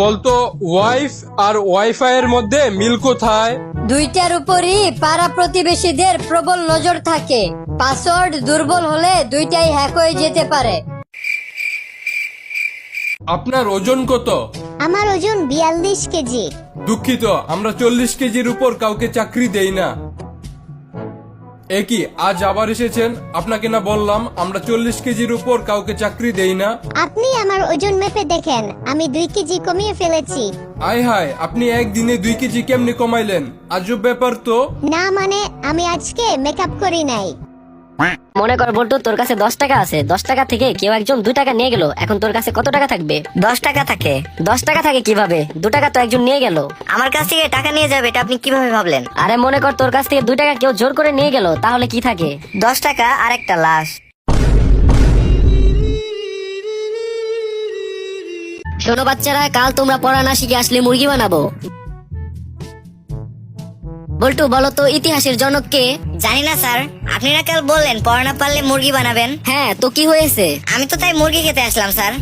বলতো ওয়াইফ আর ওয়াইফাই এর মধ্যে মিল কোথায়? দুইটার উপরই পাড়া প্রতিবেশীদের প্রবল নজর থাকে। পাসওয়ার্ড দুর্বল হলে দুইটাই হ্যাক হয়ে যেতে পারে। আপনার ওজন কত? আমার ওজন 42 কেজি। দুঃখিত, আমরা 40 কেজির উপর কাউকে চাকরি দেই না। একই আজ আবার এসেছেন? আপনাকে না বললাম আমরা 40 কেজির উপর কাউকে চাকরি দেই না। আপনি আমার ওজন মেপে দেখেন, আমি 2 কেজি কমিয়ে ফেলেছি। আয় হায়, আপনি একদিনে 2 কেজি কেমনে কমাইলেন? আজব ব্যাপার তো। না মানে আমি আজকে মেকআপ করি নাই। মনে কর বল্টু, তোর কাছে 10 টাকা আছে। 10 টাকা থেকে কেউ একজন 2 টাকা নিয়ে গেল। এখন তোর কাছে কত টাকা থাকবে? 10 টাকা থাকে। 10 টাকা থাকে কিভাবে? 2 টাকা তো একজন নিয়ে গেল। আমার কাছ থেকে টাকা নিয়ে যাবে, এটা আপনি কিভাবে ভাবলেন? আরে মনে কর তোর কাছ থেকে 2 টাকা কেউ জোর করে নিয়ে গেল, তাহলে কি থাকে? 10 টাকা আর একটা লাশ। শোনো বাচ্চারা, কাল তোমরা পড়া না শিখে আসলে মুরগি বানাবো। বল্টু বলো তো, ইতিহাসের জনক কে? জানি না স্যার, আপনি না কাল বললেন পড়া না পারলে মুরগি বানাবেন। হ্যাঁ, তো কি হয়েছে? আমি তো তাই মুরগি খেতে আসলাম স্যার।